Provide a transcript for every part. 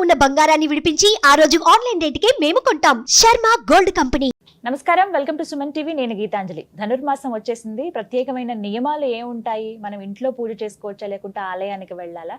ఉన్న బంగారాన్ని విడిపించి ఆ రోజు ఆన్లైన్ రేటుకే మేము కొంటాం. Sharma gold company. నమస్కారం, వెల్కమ్ టు సుమన్ టీవీ. నేను గీతాంజలి. ధనుర్మాసం వచ్చేసింది. ప్రత్యేకమైన నియమాలు ఏముంటాయి? మనం ఇంట్లో పూజ చేసుకోవచ్చా లేకుంటే ఆలయానికి వెళ్ళాలా?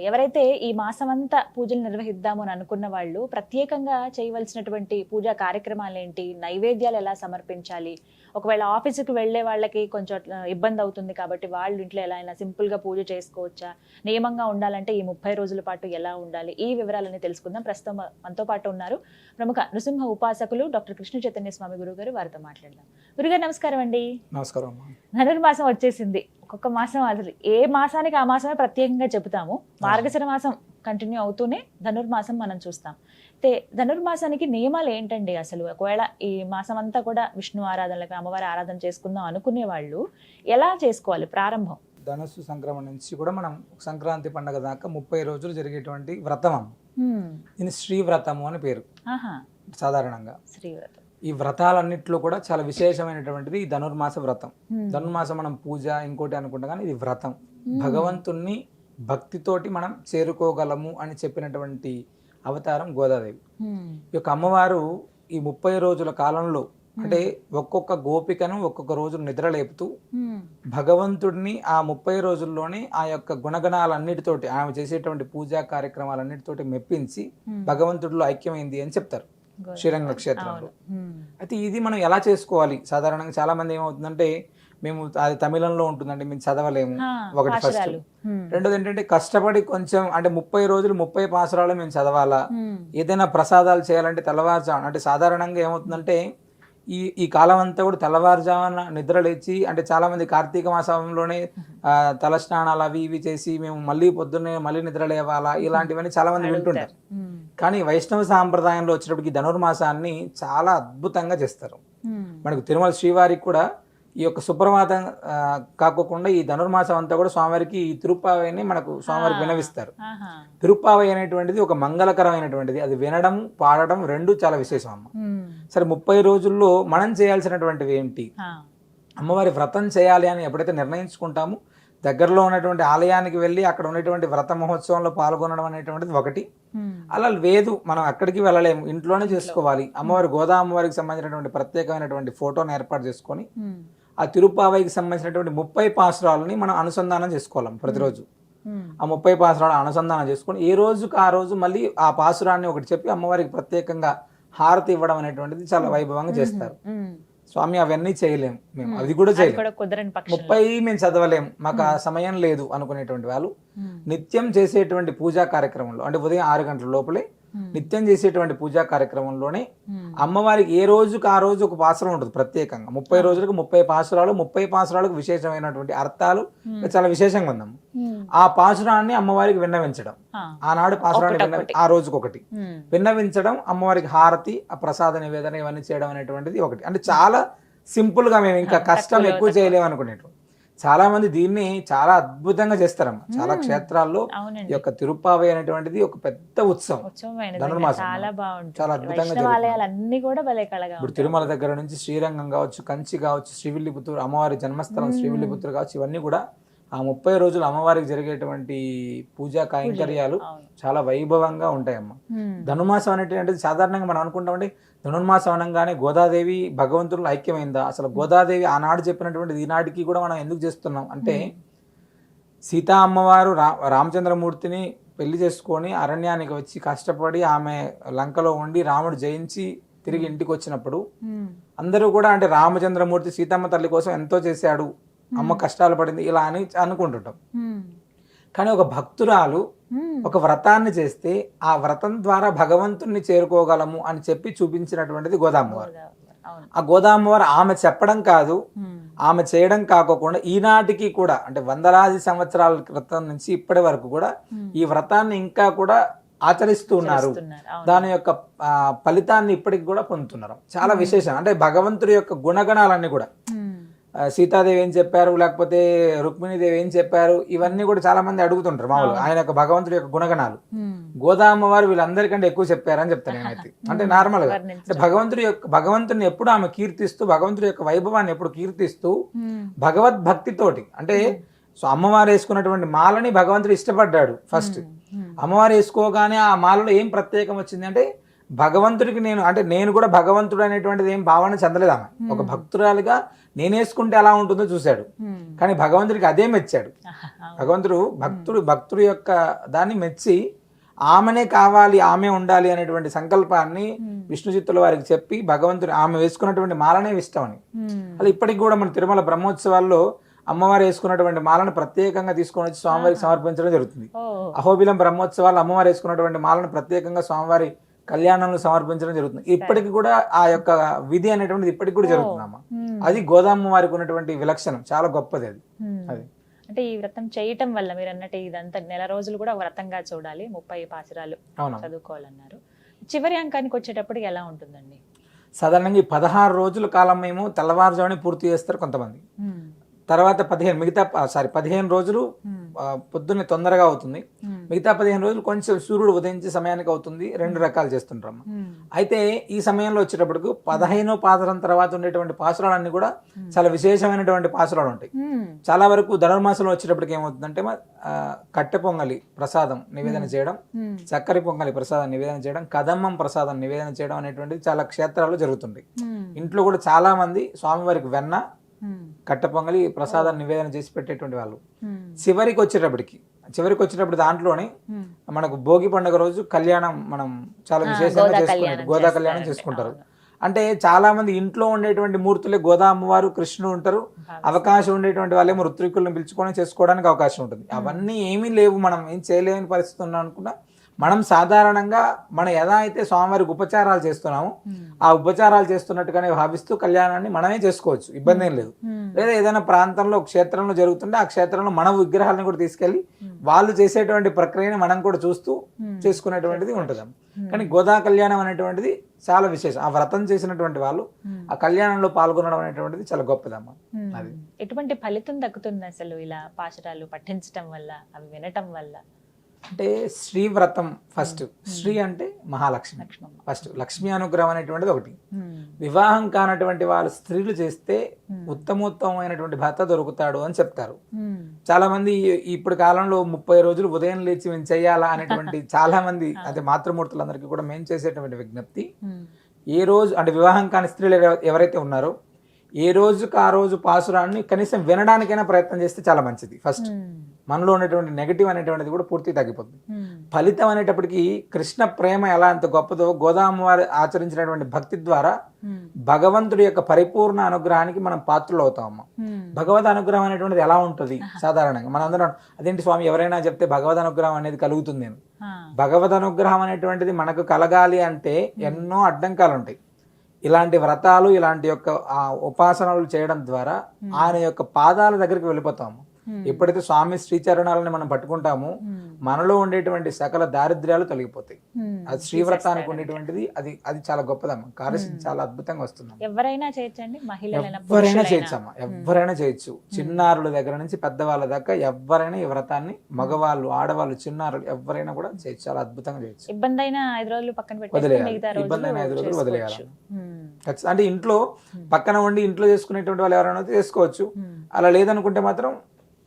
ఎవరైతే ఈ మాసం అంతా పూజలు నిర్వహిద్దాము అని అనుకున్న వాళ్ళు ప్రత్యేకంగా చేయవలసినటువంటి పూజా కార్యక్రమాలు ఏంటి, నైవేద్యాలు ఎలా సమర్పించాలి, ఒకవేళ ఆఫీసుకి వెళ్ళే వాళ్ళకి కొంచెం ఇబ్బంది అవుతుంది కాబట్టి వాళ్ళు ఇంట్లో ఎలా అయినా సింపుల్గా పూజ చేసుకోవచ్చా, నియమంగా ఉండాలంటే ఈ 30 రోజుల పాటు ఎలా ఉండాలి, ఈ వివరాలన్నీ తెలుసుకుందాం. ప్రస్తుతం మనతో పాటు ఉన్నారు ప్రముఖ నృసింహ ఉపాసకులు డాక్టర్ కృష్ణ చైతన్య స్వామి గురుగారు. వారితో మాట్లాడదాం. గురుగారు నమస్కారం అండి. నమస్కారం. ధనుర్మాసం వచ్చేసింది. ఒక్కొక్క మాసం అసలు ఏ మాసానికి ఆ మాసమే ప్రత్యేకంగా చెబుతాము. మార్గశిర మాసం కంటిన్యూ అవుతూనే ధనుర్మాసం మనం చూస్తాం. అయితే ధనుర్మాసానికి నియమాలు ఏంటండి అసలు? ఒకవేళ ఈ మాసం అంతా కూడా విష్ణు ఆరాధనలకు, అమ్మవారి ఆరాధన చేసుకుందాం అనుకునే వాళ్ళు ఎలా చేసుకోవాలి? ప్రారంభం ధనుస్సు సంక్రమణ నుంచి కూడా మనం సంక్రాంతి పండుగ దాకా 30 రోజులు జరిగేటువంటి వ్రతం అమ్మ. దీని శ్రీ వ్రతము అని పేరు సాధారణంగా. శ్రీవ్రతం. ఈ వ్రతాలన్నింటిలో కూడా చాలా విశేషమైనటువంటిది ఈ ధనుర్మాస వ్రతం. ధనుర్మాసం మనం పూజ ఇంకోటి అనుకుంటాం, కానీ ఇది వ్రతం. భగవంతుణ్ణి భక్తితోటి మనం చేరుకోగలము అని చెప్పినటువంటి అవతారం గోదాదేవి. ఈ యొక్క అమ్మవారు ఈ 30 రోజుల కాలంలో అంటే ఒక్కొక్క గోపికను ఒక్కొక్క రోజు నిద్రలేపుతూ భగవంతుడిని ఆ 30 రోజుల్లోనే ఆ యొక్క గుణగణాలన్నిటితోటి ఆమె చేసేటువంటి పూజా కార్యక్రమాలన్నిటితోటి మెప్పించి భగవంతుడిలో ఐక్యమైంది అని చెప్తారు శ్రీరంగ క్షేత్రంలో. అయితే ఇది మనం ఎలా చేసుకోవాలి? సాధారణంగా చాలా మంది ఏమవుతుందంటే, మేము అది తమిళంలో ఉంటుందండి, మేము చదవలేము ఒకటి ఫస్ట్. రెండోది ఏంటంటే కష్టపడి కొంచెం అంటే 30 రోజులు 30 పాసురాలు మేము చదవాలా, ఏదైనా ప్రసాదాలు చేయాలంటే తెల్లవారుజామున, అంటే సాధారణంగా ఏమవుతుందంటే ఈ కాలం అంతా కూడా తెల్లవారుజామున నిద్ర లేచి, అంటే చాలా మంది కార్తీక మాసంలోనే తల స్నానాలు అవి ఇవి చేసి మేము మళ్ళీ పొద్దున్నే మళ్ళీ నిద్ర లేవాలా, ఇలాంటివన్నీ చాలా మంది వింటుంటారు. కానీ వైష్ణవ సాంప్రదాయంలో వచ్చేటప్పటికి ధనుర్మాసాన్ని చాలా అద్భుతంగా చేస్తారు. మనకు తిరుమల శ్రీవారికి కూడా ఈ యొక్క సుప్రభాతం కాకోకుండా ఈ ధనుర్మాసం అంతా కూడా స్వామివారికి ఈ తిరుప్పావైని మనకు స్వామివారికి వినవిస్తారు. తిరుప్పావై అనేటువంటిది ఒక మంగళకరమైనటువంటిది. అది వినడం పాడడం రెండు చాలా విశేషం అమ్మ. సరే 30 రోజుల్లో మనం చేయాల్సినటువంటివి ఏంటి? అమ్మవారి వ్రతం చేయాలి అని ఎప్పుడైతే నిర్ణయించుకుంటామో దగ్గరలో ఉన్నటువంటి ఆలయానికి వెళ్ళి అక్కడ ఉన్నటువంటి వ్రత మహోత్సవంలో పాల్గొనడం అనేటువంటిది ఒకటి. అలా లేదు, మనం అక్కడికి వెళ్ళలేము, ఇంట్లోనే చేసుకోవాలి. అమ్మవారి గోదా అమ్మవారికి సంబంధించినటువంటి ప్రత్యేకమైనటువంటి ఫోటోని ఏర్పాటు చేసుకొని ఆ తిరుప్పావైకి సంబంధించినటువంటి 30 పాసురాలని మనం అనుసంధానం చేసుకోవాలి ప్రతిరోజు. ఆ 30 పాసురాలు అనుసంధానం చేసుకొని ఏ రోజుకి ఆ రోజు మళ్ళీ ఆ పాసురాన్ని ఒకటి చెప్పి అమ్మవారికి ప్రత్యేకంగా హారతి ఇవ్వడం అనేటువంటిది చాలా వైభవంగా చేస్తారు. స్వామి అవన్నీ చేయలేము మేము, అది కూడా చేయలేము, 30 మేము చదవలేము, మాకు ఆ సమయం లేదు అనుకునేటువంటి వాళ్ళు నిత్యం చేసేటువంటి పూజా కార్యక్రమంలో, అంటే ఉదయం 6 గంటల లోపలే నిత్యం చేసేటువంటి పూజా కార్యక్రమంలోనే అమ్మవారికి ఏ రోజుకి ఆ రోజు ఒక పాసురం ఉంటుంది ప్రత్యేకంగా. 30 రోజులకు 30 పాసురాలు, 30 పాసురాలకు విశేషమైనటువంటి అర్థాలు చాలా విశేషంగా ఉందమ్మ. ఆ పాసురాన్ని అమ్మవారికి విన్నవించడం, ఆనాడు పాసురాన్ని ఆ రోజుకి ఒకటి విన్నవించడం, అమ్మవారికి హారతి, ఆ ప్రసాద నివేదన ఇవన్నీ చేయడం అనేటువంటిది ఒకటి. అంటే చాలా సింపుల్ గా, మేము ఇంకా కష్టం ఎక్కువ చేయలేము అనుకునేటువంటి చాలా మంది దీన్ని చాలా అద్భుతంగా చేస్తారమ్మ. చాలా క్షేత్రాల్లో ఈ యొక్క తిరుప్పావై అనేటువంటిది ఒక పెద్ద ఉత్సవం. ధనుర్మాసం చాలా అద్భుతంగా. ఇప్పుడు తిరుమల దగ్గర నుంచి శ్రీరంగం కావచ్చు, కంచి కావచ్చు, శ్రీవిల్లిపుత్తూరు అమ్మవారి జన్మస్థలం శ్రీవిల్లిపుత్తూరు కావచ్చు, ఇవన్నీ కూడా ఆ 30 రోజులు అమ్మవారికి జరిగేటువంటి పూజా కైంకర్యాలు చాలా వైభవంగా ఉంటాయమ్మ. ధనుర్మాసం అనేటువంటిది సాధారణంగా మనం అనుకుంటామంటే ధనుర్మాసం అనగానే గోదాదేవి భగవంతుడు ఐక్యమైందా? అసలు గోదాదేవి ఆనాడు చెప్పినటువంటి ఈనాటికి కూడా మనం ఎందుకు చేస్తున్నాం అంటే, సీతా అమ్మవారు రామచంద్రమూర్తిని పెళ్లి చేసుకొని అరణ్యానికి వచ్చి కష్టపడి ఆమె లంకలో ఉండి రాముడు జయించి తిరిగి ఇంటికి వచ్చినప్పుడు అందరూ కూడా అంటే రామచంద్రమూర్తి సీతమ్మ తల్లి కోసం ఎంతో చేశాడు, అమ్మ కష్టాలు పడింది ఇలా అని అనుకుంటుంటాం. కానీ ఒక భక్తురాలు ఒక వ్రతాన్ని చేస్తే ఆ వ్రతం ద్వారా భగవంతుణ్ణి చేరుకోగలము అని చెప్పి చూపించినటువంటిది గోదామ్మవారు. ఆ గోదామ్మవారు ఆమె చెప్పడం కాదు, ఆమె చేయడం కాకోకుండా ఈనాటికి కూడా అంటే వందలాది సంవత్సరాల క్రితం నుంచి ఇప్పటి వరకు కూడా ఈ వ్రతాన్ని ఇంకా కూడా ఆచరిస్తూ ఉన్నారు. దాని యొక్క ఫలితాన్ని ఇప్పటికి కూడా పొందుతున్నారు. చాలా విశేషం. అంటే భగవంతుడి యొక్క గుణగణాలన్నీ కూడా సీతాదేవి ఏం చెప్పారు, లేకపోతే రుక్మిణీదేవి ఏం చెప్పారు, ఇవన్నీ కూడా చాలా మంది అడుగుతుంటారు మామూలుగా. ఆయన యొక్క భగవంతుడి యొక్క గుణగణాలు గోదామ్మవారు వీళ్ళందరికంటే ఎక్కువ చెప్పారని చెప్తాను నేనైతే. అంటే నార్మల్ గా అంటే భగవంతుని ఎప్పుడు ఆమె కీర్తిస్తూ, భగవంతుడి యొక్క వైభవాన్ని ఎప్పుడు కీర్తిస్తూ భగవద్భక్తితోటి, అంటే సో అమ్మవారు వేసుకున్నటువంటి మాలని భగవంతుడు ఇష్టపడ్డాడు ఫస్ట్. అమ్మవారు వేసుకోగానే ఆ మాలలో ఏం ప్రత్యేకం వచ్చింది అంటే భగవంతుడికి నేను కూడా భగవంతుడు అనేటువంటిది ఏం భావన చెందలేదు ఆమె. ఒక భక్తురాలిగా నేను వేసుకుంటే ఎలా ఉంటుందో చూశాడు, కానీ భగవంతుడికి అదే మెచ్చాడు. భక్తుడు యొక్క దాన్ని మెచ్చి ఆమెనే కావాలి, ఆమె ఉండాలి అనేటువంటి సంకల్పాన్ని విష్ణు చిత్తుల వారికి చెప్పి భగవంతుడు ఆమె వేసుకున్నటువంటి మాలనే ఇష్టం అని. అలా ఇప్పటికి కూడా మన తిరుమల బ్రహ్మోత్సవాల్లో అమ్మవారు వేసుకున్నటువంటి మాలను ప్రత్యేకంగా తీసుకొని వచ్చి స్వామివారికి సమర్పించడం జరుగుతుంది. అహోబిలం బ్రహ్మోత్సవాలు అమ్మవారు వేసుకున్నటువంటి మాలను ప్రత్యేకంగా స్వామివారి కళ్యాణంలో సమర్పించడం జరుగుతుంది. ఇప్పటికి కూడా ఆ యొక్క విధి అనేటువంటిది ఇప్పటికి కూడా జరుగుతుందమ్మా. అది గోదామ్మ వారికి ఉన్నటువంటి విలక్షణం, చాలా గొప్పది అది. అంటే ఈ వ్రతం చేయటం వల్ల మీరు అన్నట్టు ఇదంతా నెల రోజులు కూడా వ్రతంగా చూడాలి, 30 పాశురాలు చదువుకోవాలన్నారు. చివరి అంకానికి వచ్చేటప్పటికి ఎలా ఉంటుందండి? సాధారణంగా ఈ 16 రోజుల కాలం మేము తెల్లవారుజామునే పూర్తి చేస్తారు కొంతమంది. తర్వాత 15 రోజులు పొద్దున్నే తొందరగా అవుతుంది. మిగతా 15 రోజులు కొంచెం సూర్యుడు ఉదయించే సమయానికి అవుతుంది. 2 రకాలు చేస్తుంటాం. అయితే ఈ సమయంలో వచ్చేటప్పటికి 15వ పాసురం తర్వాత ఉండేటువంటి పాసురాలన్నీ కూడా చాలా విశేషమైనటువంటి పాసురాలు ఉంటాయి. చాలా వరకు ధనుర్మాసంలో వచ్చేటప్పటికి ఏమవుతుందంటే కట్టె పొంగలి ప్రసాదం నివేదన చేయడం, చక్కెర పొంగలి ప్రసాదం నివేదన చేయడం, కదమ్మం ప్రసాదం నివేదన చేయడం అనేటువంటిది చాలా క్షేత్రాల్లో జరుగుతుంది. ఇంట్లో కూడా చాలా మంది స్వామివారికి వెన్న, కట్ట పొంగలి ప్రసాదాన్ని నివేదన చేసి పెట్టేటువంటి వాళ్ళు. చివరికి వచ్చేటప్పుడు దాంట్లోనే మనకు భోగి పండుగ రోజు కళ్యాణం మనం చాలా విశేషంగా చేసుకుంటారు, గోదా కళ్యాణం చేసుకుంటారు. అంటే చాలా మంది ఇంట్లో ఉండేటువంటి మూర్తులే గోదా అమ్మవారు, కృష్ణుడు ఉంటారు. అవకాశం ఉండేటువంటి వాళ్ళేమో ఋత్వికులను పిలుచుకొని చేసుకోవడానికి అవకాశం ఉంటుంది. అవన్నీ ఏమీ లేవు, మనం ఏం చేయలేని పరిస్థితి ఉన్నా అనుకున్నా మనం సాధారణంగా మనం ఎలా అయితే స్వామివారికి ఉపచారాలు చేస్తున్నామో ఆ ఉపచారాలు చేస్తున్నట్టుగానే భావిస్తూ కళ్యాణాన్ని మనమే చేసుకోవచ్చు, ఇబ్బంది ఏం లేదు. లేదా ఏదైనా ప్రాంతంలో క్షేత్రంలో జరుగుతుంటే ఆ క్షేత్రంలో మన విగ్రహాలను కూడా తీసుకెళ్లి వాళ్ళు చేసేటువంటి ప్రక్రియని మనం కూడా చూస్తూ చేసుకునేటువంటిది ఉంటుంది. కానీ గోదా కళ్యాణం అనేటువంటిది చాలా విశేషం. ఆ వ్రతం చేసినటువంటి వాళ్ళు ఆ కళ్యాణంలో పాల్గొనడం అనేటువంటిది చాలా గొప్పదమ్మా. అది ఎటువంటి ఫలితం దక్కుతుంది అసలు ఇలా పాశురాలు పఠించడం వల్ల, అవి వినటం వల్ల? అంటే శ్రీ వ్రతం ఫస్ట్. శ్రీ అంటే మహాలక్ష్మి ఫస్ట్. లక్ష్మీ అనుగ్రహం అనేటువంటిది ఒకటి. వివాహం కానటువంటి వాళ్ళు స్త్రీలు చేస్తే ఉత్తమోత్తమైనటువంటి భర్త దొరుకుతాడు అని చెప్తారు. చాలా మంది ఇప్పుడు కాలంలో 30 రోజులు ఉదయం లేచి మేము చెయ్యాలా అనేటువంటి చాలా మంది, అదే మాతృమూర్తులందరికీ కూడా మేము చేసేటువంటి విజ్ఞప్తి, ఏ రోజు అంటే వివాహం కాని స్త్రీలు ఎవరైతే ఉన్నారో ఏ రోజుకి ఆ రోజు పాసురాన్ని కనీసం వినడానికైనా ప్రయత్నం చేస్తే చాలా మంచిది. ఫస్ట్ మనలో ఉన్నటువంటి నెగటివ్ అనేటువంటిది కూడా పూర్తిగా తగ్గిపోతుంది. ఫలితం అనేటప్పటికీ కృష్ణ ప్రేమ ఎలా అంత గొప్పదో గోదామ్మ వారు ఆచరించినటువంటి భక్తి ద్వారా భగవంతుడి యొక్క పరిపూర్ణ అనుగ్రహానికి మనం పాత్రలు అవుతామమ్మా. భగవద్ అనుగ్రహం అనేటువంటిది ఎలా ఉంటుంది? సాధారణంగా మనం అందరం అదేంటి స్వామి ఎవరైనా చెప్తే భగవద్ అనుగ్రహం అనేది కలుగుతుంది నేను. భగవద్ అనుగ్రహం అనేటువంటిది మనకు కలగాలి అంటే ఎన్నో అడ్డంకాలు ఉంటాయి. ఇలాంటి వ్రతాలు, ఇలాంటి యొక్క ఉపాసనలు చేయడం ద్వారా ఆయన యొక్క పాదాల దగ్గరికి వెళ్ళిపోతాము. ఎప్పుడైతే స్వామి శ్రీచరణాలని మనం పట్టుకుంటామో మనలో ఉండేటువంటి సకల దారిద్ర్యాలు తొలగిపోతాయి. అది శ్రీవ్రతానికి ఉండేటువంటిది అది చాలా గొప్పదమ్మా. కార్యసిద్ధి చాలా అద్భుతంగా వస్తుంది. ఎవరైనా చేయొచ్చండి, ఎవరైనా చేయొచ్చమ్మా, ఎవరైనా చేయొచ్చు. చిన్నారుల దగ్గర నుంచి పెద్దవాళ్ళ దాకా ఎవరైనా ఈ వ్రతాన్ని, మగవాళ్ళు, ఆడవాళ్ళు, చిన్నారులు ఎవరైనా కూడా చేయొచ్చు. చాలా అద్భుతంగా చేయొచ్చు. ఇబ్బంది అయినా 5 రోజులు పక్కన వదిలేయాలి, ఇబ్బంది అయినా 5 రోజులు వదిలేయాలి. అంటే ఇంట్లో పక్కన ఉండి ఇంట్లో చేసుకునేటువంటి వాళ్ళు ఎవరైనా చేసుకోవచ్చు. అలా లేదనుకుంటే మాత్రం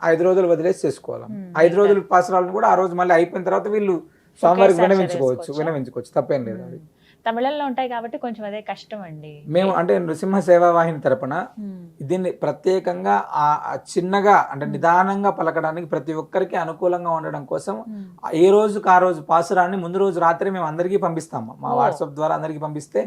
5 రోజులు వదిలేసి చేసుకోవాలి. 5 రోజుల పాసురాలను కూడా ఆ రోజు మళ్ళీ అయిపోయిన తర్వాత వీళ్ళు స్వామివారికి వినవించుకోవచ్చు, తప్పేం లేదు. అది తమిళంలో ఉంటాయి కాబట్టి కొంచెం అదే కష్టం అండి. మేము అంటే నృసింహ సేవా వాహిని తరపున దీన్ని ప్రత్యేకంగా చిన్నగా అంటే నిదానంగా పలకడానికి ప్రతి ఒక్కరికి అనుకూలంగా ఉండడం కోసం ఏ రోజుకి ఆ రోజు పాసురాన్ని ముందు రోజు రాత్రి మేము అందరికీ పంపిస్తాము. మా వాట్సాప్ ద్వారా అందరికీ పంపిస్తే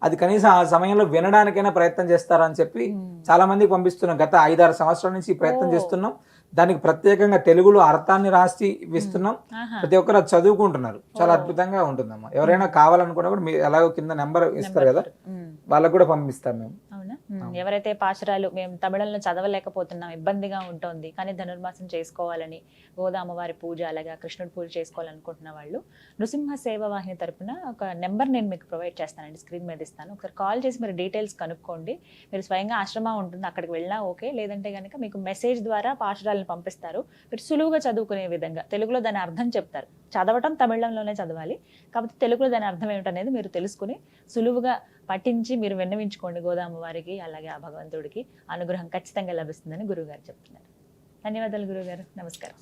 అది కనీసం ఆ సమయంలో వినడానికైనా ప్రయత్నం చేస్తారని చెప్పి చాలా మందికి పంపిస్తున్నాం. గత 5-6 సంవత్సరాల నుంచి ప్రయత్నం చేస్తున్నాం. దానికి ప్రత్యేకంగా తెలుగులో అర్థాన్ని రాసి ఇస్తున్నాం. ప్రతి ఒక్కరు అది చదువుకుంటున్నారు. చాలా అద్భుతంగా ఉంటుందమ్మా. ఎవరైనా కావాలనుకున్నా కూడా మీరు ఎలాగో కింద నెంబర్ ఇస్తారు కదా, వాళ్ళకు కూడా పంపిస్తాం మేము. అవునా? ఎవరైతే పాశురాలు మేము తమిళంలో చదవలేకపోతున్నాం, ఇబ్బందిగా ఉంటుంది, కానీ ధనుర్మాసం చేసుకోవాలని గోదామ్మవారి పూజ అలాగా కృష్ణుడి పూజ చేసుకోవాలనుకుంటున్న వాళ్ళు నృసింహ సేవ వాహిని తరపున ఒక నెంబర్ నేను మీకు ప్రొవైడ్ చేస్తానండి, స్క్రీన్ మీద ఇస్తాను. ఒకసారి కాల్ చేసి మీరు డీటెయిల్స్ కనుక్కోండి. మీరు స్వయంగా ఆశ్రమం ఉంటుంది, అక్కడికి వెళ్ళినా ఓకే, లేదంటే కనుక మీకు మెసేజ్ ద్వారా పాశురాలను పంపిస్తారు. మీరు సులువుగా చదువుకునే విధంగా తెలుగులో దాని అర్థం చెప్తారు. చదవటం తమిళంలోనే చదవాలి, కాబట్టి తెలుగులో దాని అర్థం ఏమిటనేది మీరు తెలుసుకుని సులువుగా పఠించి మీరు విన్నవించుకోండి. గోదామ్మ వారికి అలాగే ఆ భగవంతుడికి అనుగ్రహం ఖచ్చితంగా లభిస్తుందని గురువుగారు చెప్తున్నారు. ధన్యవాదాలు గురువుగారు. నమస్కారం.